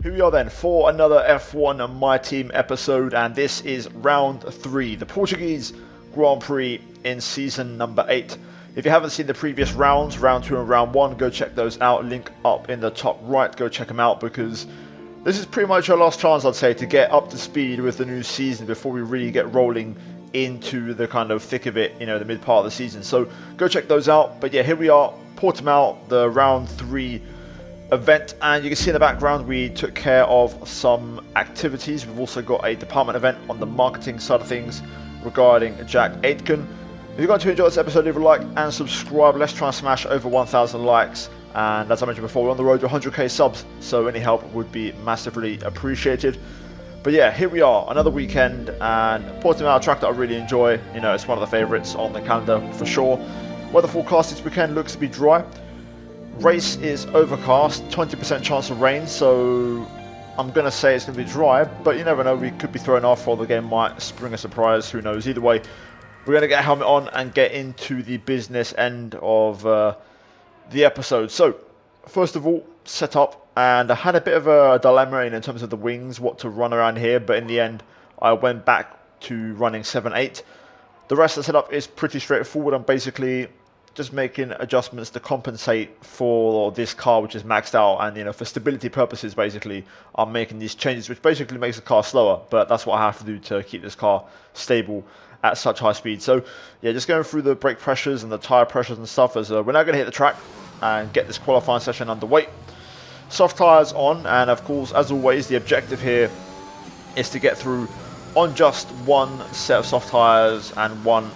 Here we are then for another F1 My Team episode, and this is round 3, the Portuguese Grand Prix in season number 8. If you haven't seen the previous rounds, round 2 and round 1, go check those out, link up in the top right, go check them out, because this is pretty much our last chance, I'd say, to get up to speed with the new season before we really get rolling into the kind of thick of it, you know, the mid part of the season. So go check those out. But yeah, here we are, Portimao, the round 3 event, and you can see in the background we took care of some activities. We've also got a department event on the marketing side of things regarding Jack Aitken. If you're going to enjoy this episode, leave a like and subscribe. Let's try and smash over 1,000 likes, and as I mentioned before, we're on the road to 100k subs, so any help would be massively appreciated. But yeah, here we are, another weekend, and Portimao, a track that I really enjoy. You know, it's one of the favourites on the calendar for sure. Weather forecast this weekend looks to be dry. Race is overcast, 20% chance of rain, so I'm going to say it's going to be dry, but you never know, we could be thrown off or the game might spring a surprise, who knows. Either way, we're going to get a helmet on and get into the business end of the episode. So, first of all, set up, and I had a bit of a dilemma in terms of the wings, what to run around here, but in the end, I went back to running 7-8. The rest of the setup is pretty straightforward. I'm basically just making adjustments to compensate for this car, which is maxed out, and you know, for stability purposes, basically, I'm making these changes, which basically makes the car slower, but that's what I have to do to keep this car stable at such high speed. So yeah, just going through the brake pressures and the tire pressures and stuff, as we're now going to hit the track and get this qualifying session underway. Soft tires on, and of course, as always, the objective here is to get through on just one set of soft tires and one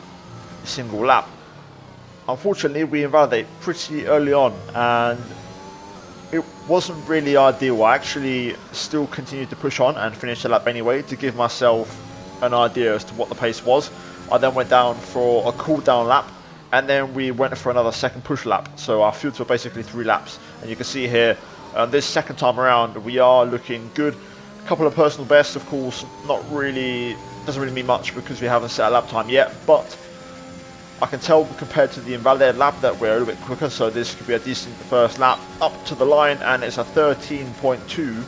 single lap. Unfortunately, we invalidate pretty early on, and it wasn't really ideal. I actually still continued to push on and finish the lap anyway to give myself an idea as to what the pace was. I then went down for a cool down lap, and then we went for another second push lap. So our fields were basically 3 laps, and you can see here, this second time around, we are looking good. A couple of personal bests, of course, not really, doesn't really mean much because we haven't set a lap time yet, but I can tell compared to the invalidated lap that we're a little bit quicker, so this could be a decent first lap up to the line, and it's a 13.2.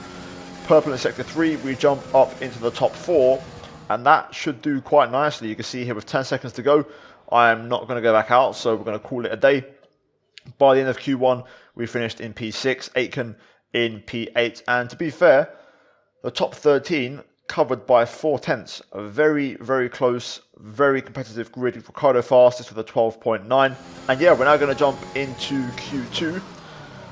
Purple in sector 3, we jump up into the top 4, and that should do quite nicely. You can see here with 10 seconds to go, I am not going to go back out, so we're going to call it a day. By the end of Q1, we finished in P6, Aitken in P8, and to be fair, the top 13 covered by 4 tenths. A very, very close, very competitive grid. Ricardo fastest with a 12.9. And yeah, we're now going to jump into Q2.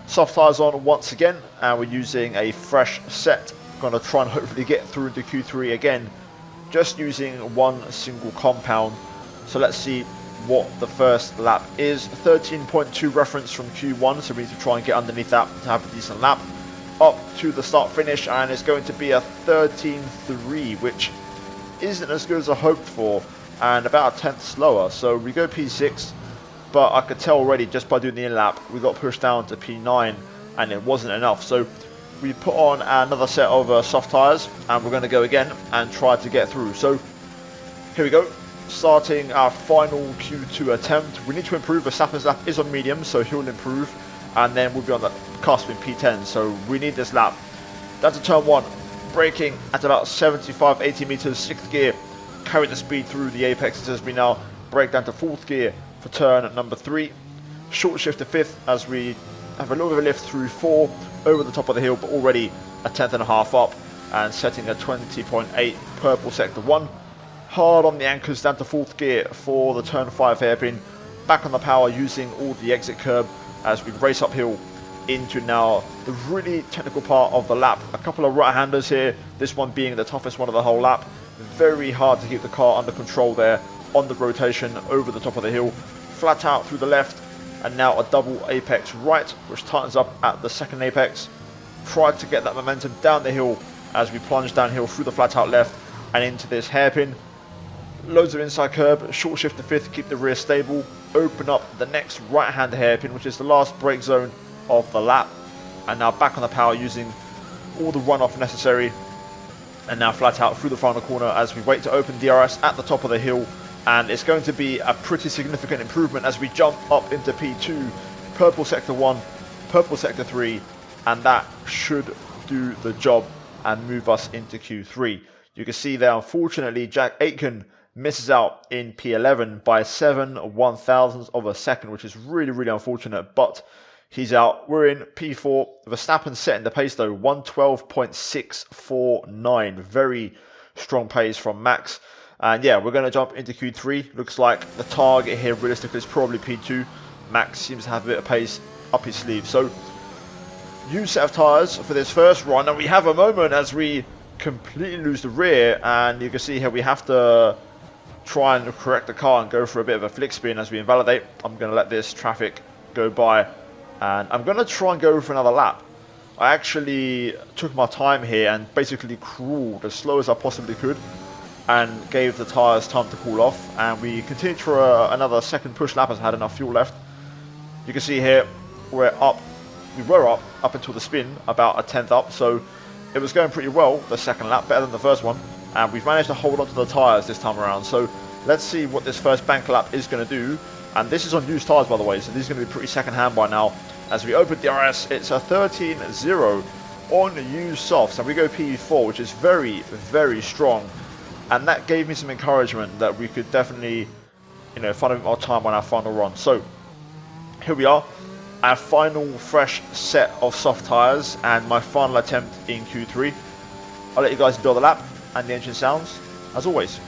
Soft tyres on once again, and we're using a fresh set. Going to try and hopefully get through into Q3 again, just using one single compound. So let's see what the first lap is. 13.2 reference from Q1, so we need to try and get underneath that to have a decent lap. Up to the start finish, and it's going to be a 13.3, which isn't as good as I hoped for, and about a tenth slower. So we go P6, but I could tell already just by doing the in lap we got pushed down to P9, and it wasn't enough. So we put on another set of soft tires, and we're going to go again and try to get through. So here we go, starting our final Q2 attempt. We need to improve. Verstappen's lap is on medium, so he'll improve, and then we'll be on the cusp in P10, so we need this lap. Down to turn 1, braking at about 75-80 meters, 6th gear, carry the speed through the apexes as we now brake down to 4th gear for turn number 3. Short shift to 5th as we have a little bit of a lift through 4 over the top of the hill, but already a tenth and a half up and setting a 20.8 purple sector 1. Hard on the anchors down to 4th gear for the turn 5 hairpin. Back on the power using all the exit curb as we race uphill into now the really technical part of the lap. A couple of right-handers here, this one being the toughest one of the whole lap. Very hard to keep the car under control there on the rotation over the top of the hill. Flat out through the left, and now a double apex right, which tightens up at the second apex. Try to get that momentum down the hill as we plunge downhill through the flat out left and into this hairpin. Loads of inside curb, short shift to 5th, keep the rear stable. Open up the next right-hand hairpin, which is the last brake zone of the lap, and now back on the power using all the runoff necessary, and now flat out through the final corner as we wait to open DRS at the top of the hill, and it's going to be a pretty significant improvement as we jump up into P2, purple sector 1, purple sector 3, and that should do the job and move us into Q3. You can see there, unfortunately, Jack Aitken misses out in P11 by 7/1000ths of a second, which is really, really unfortunate, but he's out. We're in P4. Verstappen setting the pace though, 112.649. Very strong pace from Max. And yeah, we're going to jump into Q3. Looks like the target here realistically is probably P2. Max seems to have a bit of pace up his sleeve. So, new set of tyres for this first run. And we have a moment as we completely lose the rear. And you can see here we have to try and correct the car and go for a bit of a flick spin as we invalidate. I'm going to let this traffic go by. And I'm going to try and go for another lap. I actually took my time here and basically crawled as slow as I possibly could and gave the tyres time to cool off. And we continued for another second push lap as I had enough fuel left. You can see here we were up until the spin, about a tenth up. So it was going pretty well, the second lap, better than the first one. And we've managed to hold on to the tyres this time around. So let's see what this first bank lap is going to do. And this is on used tyres, by the way, so this is going to be pretty second hand by now. As we open DRS, it's a 13.0 on used softs, and we go P4, which is very, very strong. And that gave me some encouragement that we could definitely, find a bit more time on our final run. So here we are, our final fresh set of soft tyres and my final attempt in Q3. I'll let you guys enjoy the lap and the engine sounds, as always.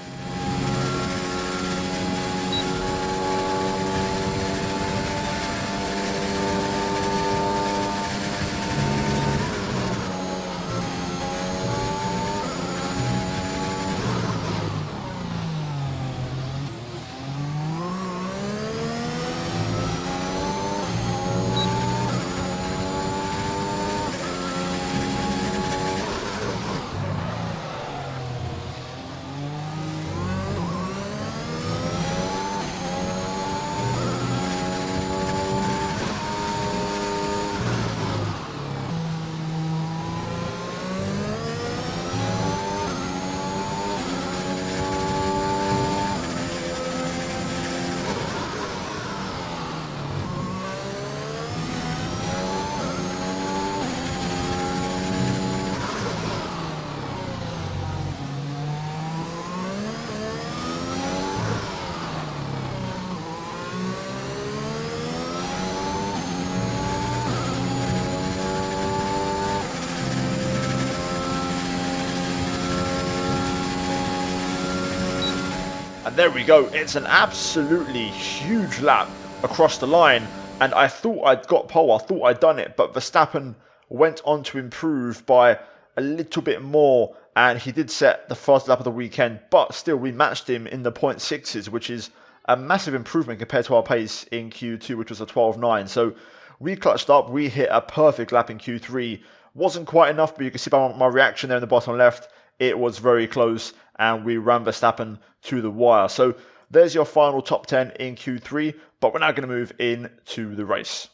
And there we go, it's an absolutely huge lap across the line, and I thought I'd got pole, I thought I'd done it, but Verstappen went on to improve by a little bit more, and he did set the first lap of the weekend, but still we matched him in the 0.6s, which is a massive improvement compared to our pace in Q2, which was a 12.9. So we clutched up, we hit a perfect lap in Q3. Wasn't quite enough, but you can see by my reaction there in the bottom left, it was very close, and we ran Verstappen to the wire. So there's your final top 10 in Q3, but we're now going to move into the race.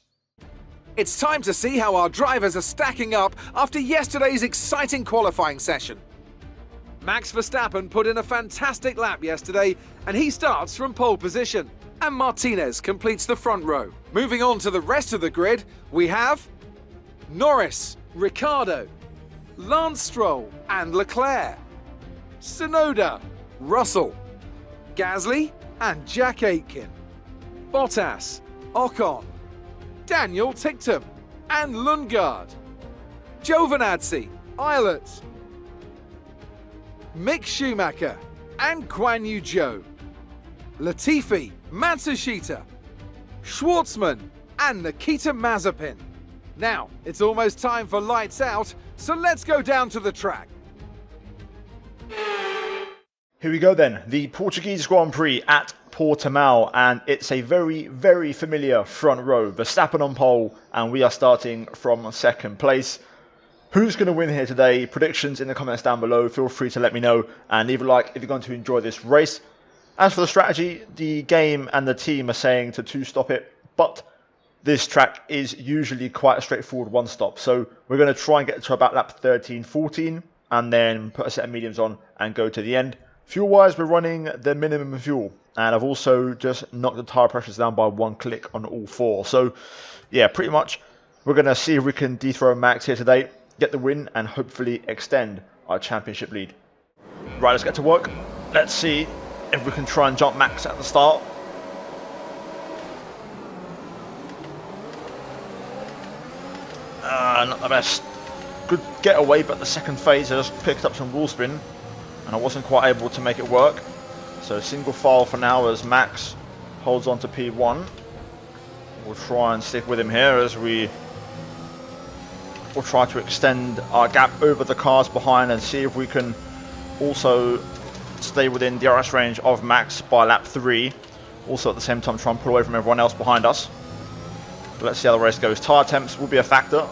It's time to see how our drivers are stacking up after yesterday's exciting qualifying session. Max Verstappen put in a fantastic lap yesterday, and he starts from pole position. And Martinez completes the front row. Moving on to the rest of the grid, we have Norris, Ricciardo, Lance Stroll and Leclerc, Tsunoda, Russell, Gasly and Jack Aitken, Bottas, Ocon, Daniel Ticktum and Lundgaard, Giovinazzi, Eilert, Mick Schumacher and Guan Yu Zhou, Latifi, Matsushita, Schwartzman and Nikita Mazepin. Now, it's almost time for lights out, so let's go down to the track. Here we go then, the Portuguese Grand Prix at Portimao, and it's a very, very familiar front row. Verstappen on pole, and we are starting from second place. Who's going to win here today? Predictions in the comments down below. Feel free to let me know, and leave a like if you're going to enjoy this race. As for the strategy, the game and the team are saying to two-stop it, but this track is usually quite a straightforward one-stop. So we're going to try and get to about lap 13, 14, and then put a set of mediums on and go to the end. Fuel-wise, we're running the minimum fuel, and I've also just knocked the tyre pressures down by one click on all four. So, yeah, pretty much we're going to see if we can dethrone Max here today. get the win and hopefully extend our championship lead. Right, let's get to work. Let's see if we can try and jump Max at the start. Not the best. Good getaway, but the second phase I just picked up some wall spin and I wasn't quite able to make it work. So single file for now as Max holds on to P1. We'll try and stick with him here as we'll try to extend our gap over the cars behind and see if we can also stay within DRS range of Max by lap 3. Also at the same time try and pull away from everyone else behind us. But let's see how the race goes. Tyre temps will be a factor.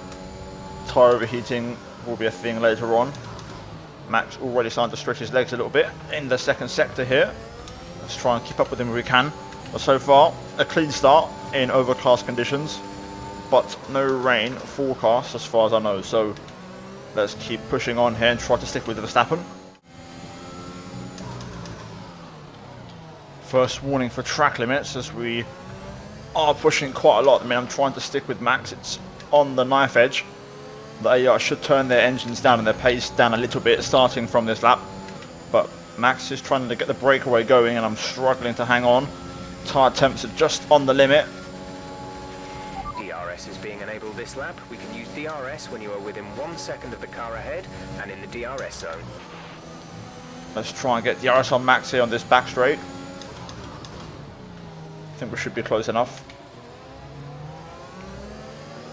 Tyre overheating will be a thing later on. Max already starting to stretch his legs a little bit in the second sector here. Let's try and keep up with him if we can. But so far, a clean start in overcast conditions, but no rain forecast as far as I know. So let's keep pushing on here and try to stick with Verstappen. First warning for track limits as we are pushing quite a lot. I mean, I'm trying to stick with Max. It's on the knife edge. They should turn their engines down and their pace down a little bit starting from this lap. But Max is trying to get the breakaway going and I'm struggling to hang on. Tyre temps are just on the limit. DRS is being enabled this lap. We can use DRS when you are within 1 second of the car ahead and in the DRS zone. Let's try and get DRS on Max here on this back straight. I think we should be close enough.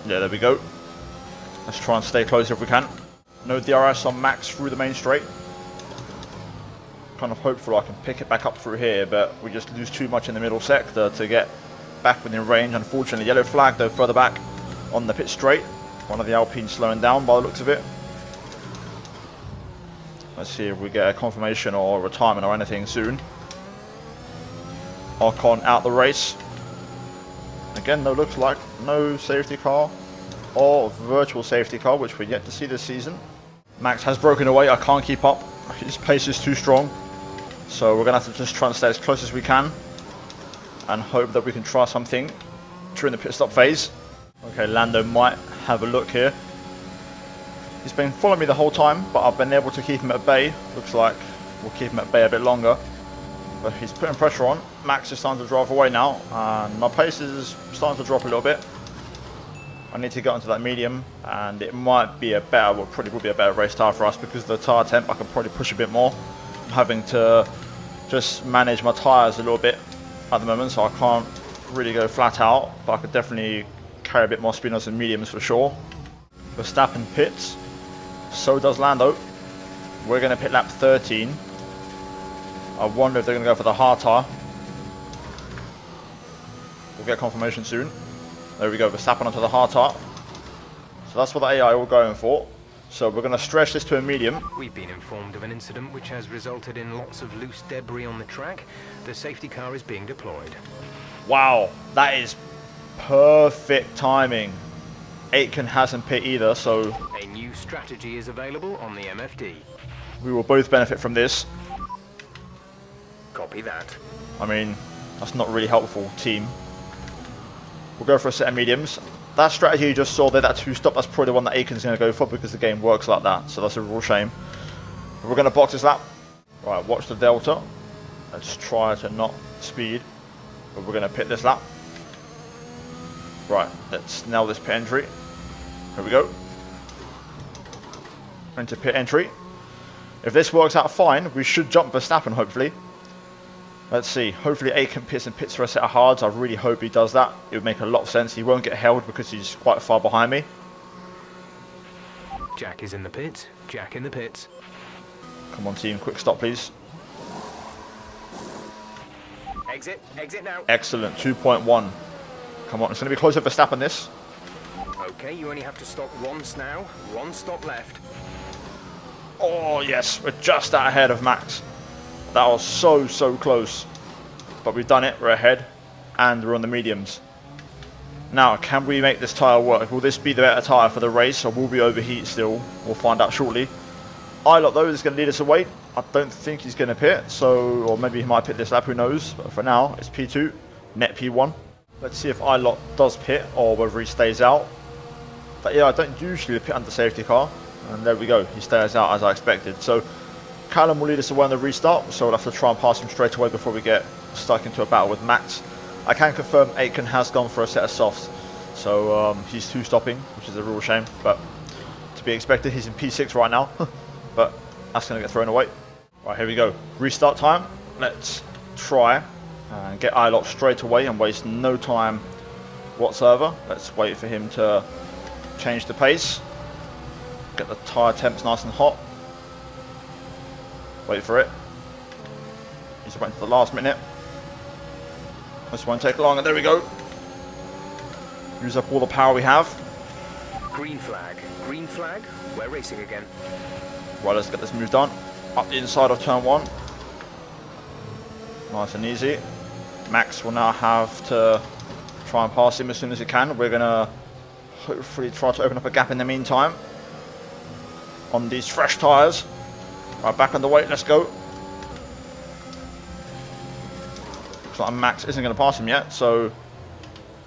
Yeah, there we go. Let's try and stay close if we can. No DRS on Max through the main straight. Kind of hopeful I can pick it back up through here, but we just lose too much in the middle sector to get back within range. Unfortunately, yellow flag though further back on the pit straight. One of the Alpines slowing down by the looks of it. Let's see if we get a confirmation or retirement or anything soon. Ocon out the race. Again, though, looks like no safety car or virtual safety car, which we're yet to see this season. Max has broken away. I can't keep up. His pace is too strong. So we're going to have to just try and stay as close as we can and hope that we can try something during the pit stop phase. Okay, Lando might have a look here. He's been following me the whole time, but I've been able to keep him at bay. Looks like we'll keep him at bay a bit longer. But he's putting pressure on. Max is starting to drive away now, and my pace is starting to drop a little bit. I need to get onto that medium, and it might be a better, well, probably will be a better race tyre for us because of the tyre temp. I can probably push a bit more. I'm having to just manage my tyres a little bit at the moment, so I can't really go flat out, but I could definitely carry a bit more speed on some mediums for sure. Verstappen pits, so does Lando. We're going to pit lap 13. I wonder if they're going to go for the hard tyre. We'll get confirmation soon. There we go, Verstappen onto the hard tyre. So that's what the AI are all going for. So we're going to stretch this to a medium. We've been informed of an incident which has resulted in lots of loose debris on the track. The safety car is being deployed. Wow, that is perfect timing. Aitken hasn't pit either, so A new strategy is available on the MFD. we will both benefit from this. Copy that. I mean, that's not really helpful, team. We'll go for a set of mediums. That strategy you just saw there, that two-stop, that's probably the one that Aiken's going to go for because the game works like that. So that's a real shame. But we're going to box this lap. Right, watch the delta. Let's try to not speed. But we're going to pit this lap. Right, let's nail this pit entry. Here we go. Into pit entry. If this works out fine, we should jump Verstappen, hopefully. Let's see. Hopefully Aiken pits and pits for a set of hards. I really hope he does that. It would make a lot of sense. He won't get held because he's quite far behind me. Jack is in the pits. Jack in the pits. Come on, team. Quick stop, please. Exit. Exit now. Excellent. 2.1. Come on. It's going to be closer for Verstappen this. Okay, you only have to stop once now. One stop left. Oh, yes. We're just out ahead of Max. That was so, so close. But we've done it. We're ahead. And we're on the mediums. Now, can we make this tyre work? Will this be the better tyre for the race, or will we overheat still? We'll find out shortly. Ilott, though, is going to lead us away. I don't think he's going to pit, so, or maybe he might pit this lap, who knows. But for now, it's P2, net P1. Let's see if Ilott does pit, or whether he stays out. But yeah, I don't usually pit under safety car. And there we go, he stays out as I expected. So Callum will lead us away on the restart, so we'll have to try and pass him straight away before we get stuck into a battle with Max. I can confirm Aitken has gone for a set of softs, so he's 2-stopping, which is a real shame, but to be expected. He's in P6 right now, but that's going to get thrown away. Right, here we go. Restart time. Let's try and get Ilot straight away and waste no time whatsoever. Let's wait for him to change the pace. Get the tyre temps nice and hot. Wait for it. He's waiting to the last minute. This won't take long, and there we go. Use up all the power we have. Green flag. Green flag. We're racing again. Right, let's get this move done. Up the inside of turn 1. Nice and easy. Max will now have to try and pass him as soon as he can. We're going to hopefully try to open up a gap in the meantime on these fresh tyres. Right, back on the weight, let's go. Looks like Max isn't going to pass him yet, so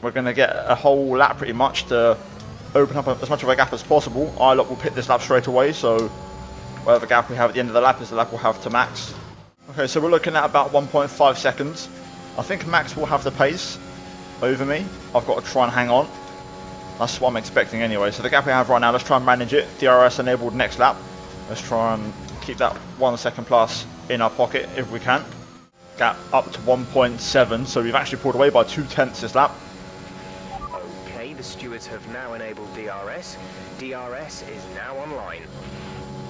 we're going to get a whole lap pretty much to open up as much of a gap as possible. Ilot will pit this lap straight away, so whatever gap we have at the end of the lap is the lap we'll have to Max. Okay, so we're looking at about 1.5 seconds. I think Max will have the pace over me. I've got to try and hang on. That's what I'm expecting anyway. So the gap we have right now, let's try and manage it. DRS enabled next lap. Let's try and keep that 1 second plus in our pocket if we can. Gap up to 1.7, so we've actually pulled away by 2/10 this lap. Okay, the stewards have now enabled DRS. DRS is now online.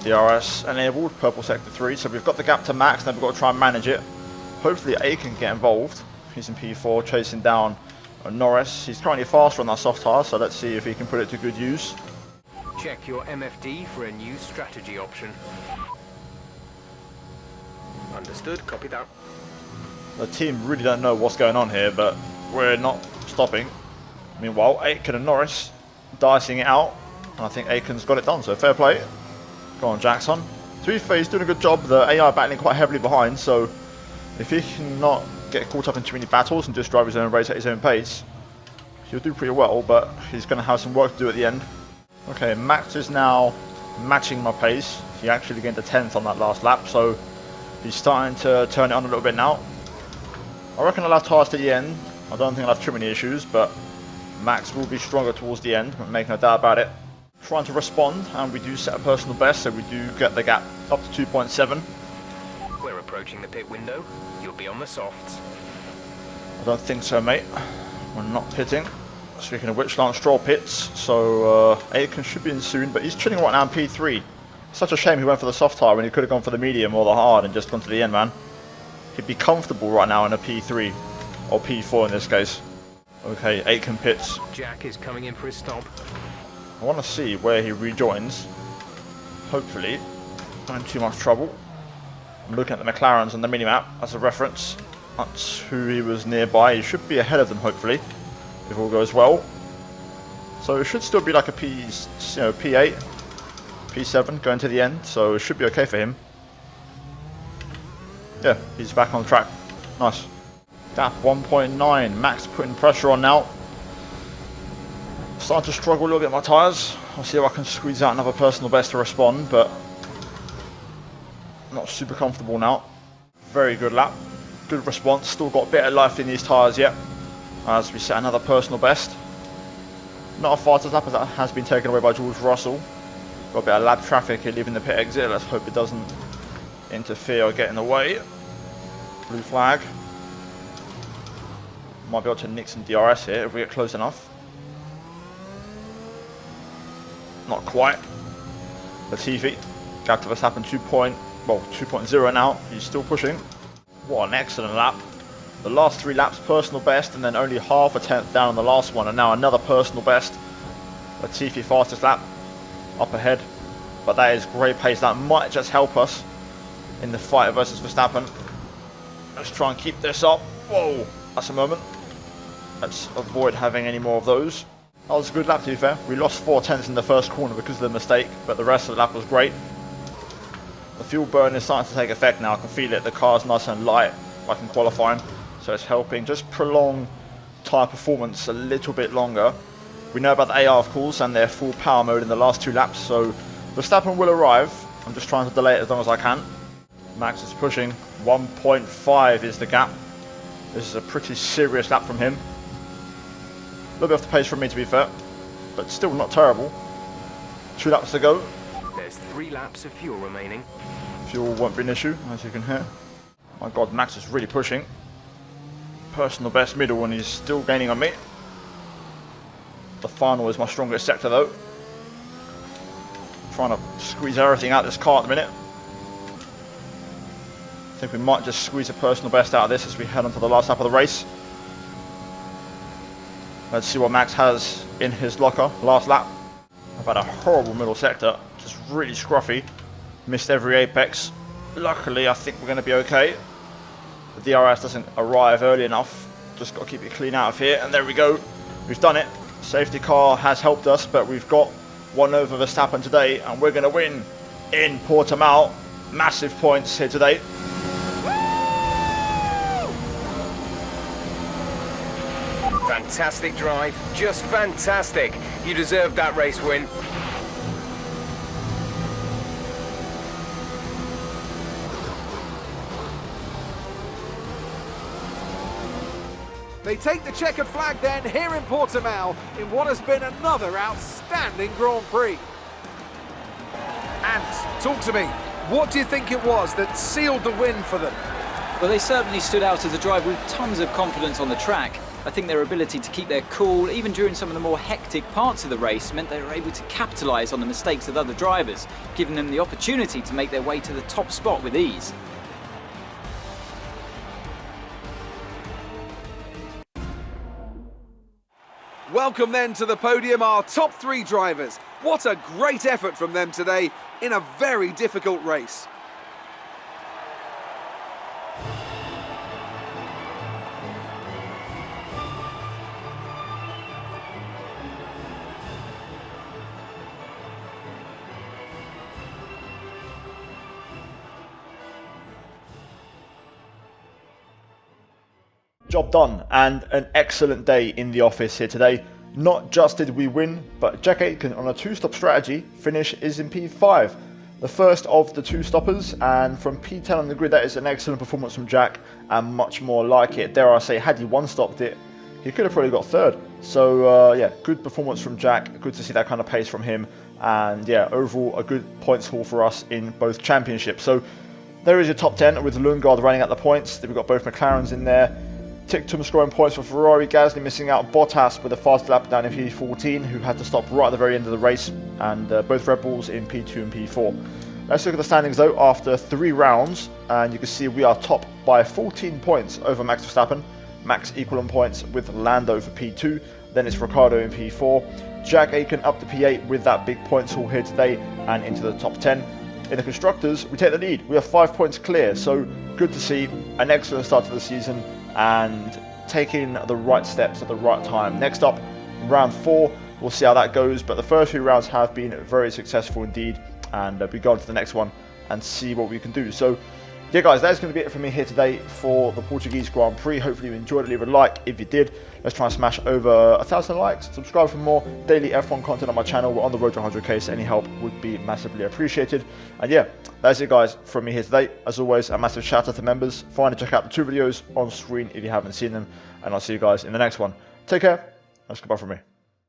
DRS enabled, purple sector 3, so we've got the gap to Max, now we've got to try and manage it. Hopefully Aitken can get involved. He's in P4, chasing down Norris. He's currently faster on that soft tyre, so let's see if he can put it to good use. Check your MFD for a new strategy option. Understood, copy that. The team really don't know what's going on here, but we're not stopping. Meanwhile, Aitken and Norris dicing it out, and I think Aitken's got it done, so fair play. Go on, Jackson. To be fair, he's doing a good job. The AI battling quite heavily behind, so if he can not get caught up in too many battles and just drive his own race at his own pace, he'll do pretty well, but he's going to have some work to do at the end. Okay, Max is now matching my pace. He actually gained a 10th on that last lap, so he's starting to turn it on a little bit now. I reckon I'll have tyres to the end. I don't think I'll have too many issues, but Max will be stronger towards the end, make no doubt about it. Trying to respond, and we do set a personal best, so we do get the gap up to 2.7. We're approaching the pit window. You'll be on the softs. I don't think so, mate. We're not pitting. Speaking of which, Lance Stroll pits, so Aitken should be in soon, but he's chilling right now in P3. Such a shame he went for the soft tyre when he could have gone for the medium or the hard and just gone to the end, man. He'd be comfortable right now in a P3, or P4 in this case. Okay, Aitken pits. Jack is coming in for his stop. I want to see where he rejoins. Hopefully, not in too much trouble. I'm looking at the McLarens on the minimap as a reference. That's who he was nearby. He should be ahead of them, hopefully, if all goes well. So it should still be like a P8, P7 going to the end. So it should be okay for him. Yeah, he's back on track. Nice. Gap 1.9. Max putting pressure on now. Starting to struggle a little bit with my tyres. I'll see if I can squeeze out another personal best to respond, but not super comfortable now. Very good lap. Good response. Still got a bit of life in these tyres yet, as we set another personal best. Not a fastest lap as that has been taken away by George Russell. Got a bit of lap traffic here leaving the pit exit. Let's hope it doesn't interfere or get in the way. Blue flag. Might be able to nick some DRS here if we get close enough. Not quite. Latifi. Gap to Verstappen 2.0 now. He's still pushing. What an excellent lap. The last 3 laps personal best, and then only half a tenth down on the last one, and now another personal best. Latifi fastest lap up ahead, but that is great pace. That might just help us in the fight versus Verstappen. Let's try and keep this up. Whoa, that's a moment. Let's avoid having any more of those. That was a good lap, to be fair. We lost 4 tenths in the first corner because of the mistake, but the rest of the lap was great. The fuel burn is starting to take effect now. I can feel it. The car's nice and light like in qualifying, so it's helping just prolong tyre performance a little bit longer. We know about the AR, of course, and their full power mode in the last 2 laps, so Verstappen will arrive. I'm just trying to delay it as long as I can. Max is pushing. 1.5 is the gap. This is a pretty serious lap from him. A little bit off the pace from me, to be fair, but still not terrible. 2 laps to go. There's 3 laps of fuel remaining. Fuel won't be an issue, as you can hear. My god, Max is really pushing. Personal best middle, and he's still gaining on me. The final is my strongest sector, though. Trying to squeeze everything out of this car at the minute. I think we might just squeeze a personal best out of this as we head on to the last lap of the race. Let's see what Max has in his locker. Last lap. I've had a horrible middle sector. Just really scruffy. Missed every apex. Luckily, I think we're going to be okay. The DRS doesn't arrive early enough. Just got to keep it clean out of here. And there we go. We've done it. Safety car has helped us, but we've got one over Verstappen today, and we're going to win in Portimao. Massive points here today. Fantastic drive, just fantastic. You deserved that race win. They take the checkered flag then here in Portimao in what has been another outstanding Grand Prix. And talk to me, what do you think it was that sealed the win for them? Well, they certainly stood out as a drive with tons of confidence on the track. I think their ability to keep their cool, even during some of the more hectic parts of the race, meant they were able to capitalise on the mistakes of other drivers, giving them the opportunity to make their way to the top spot with ease. Welcome then to the podium, our top 3 drivers. What a great effort from them today in a very difficult race. Job done, and an excellent day in the office here today. Not just did we win, but Jack Aitken on a 2-stop strategy finish is in P5. The first of the 2 stoppers, and from P10 on the grid, that is an excellent performance from Jack, and much more like it. Dare I say, had he 1-stopped it, he could have probably got 3rd. So yeah, good performance from Jack, good to see that kind of pace from him, and yeah, overall a good points haul for us in both championships. So there is your top 10 with Lundgaard running at the points. We've got both McLarens in there. Ticktum scoring points for Ferrari, Gasly missing out, Bottas with a fast lap down in P14, who had to stop right at the very end of the race, and both Red Bulls in P2 and P4. Let's look at the standings though after 3 rounds, and you can see we are top by 14 points over Max Verstappen. Max equal on points with Lando for P2, then it's Ricciardo in P4, Jack Aitken up to P8 with that big points haul here today and into the top 10. In the Constructors, we take the lead, we are 5 points clear, so good to see, an excellent start to the season, and taking the right steps at the right time. Next up, round 4, we'll see how that goes, but the first few rounds have been very successful indeed, and we go on to the next one and see what we can do. So yeah guys, that's going to be it for me here today for the Portuguese Grand Prix. Hopefully you enjoyed it. Leave a like if you did. Let's try and smash over 1,000 likes. Subscribe for more daily F1 content on my channel. We're on the road to 100k, so any help would be massively appreciated. And yeah, that's it guys from me here today. As always, a massive shout out to members. Finally check out the 2 videos on screen if you haven't seen them, and I'll see you guys in the next one. Take care. That's goodbye from me.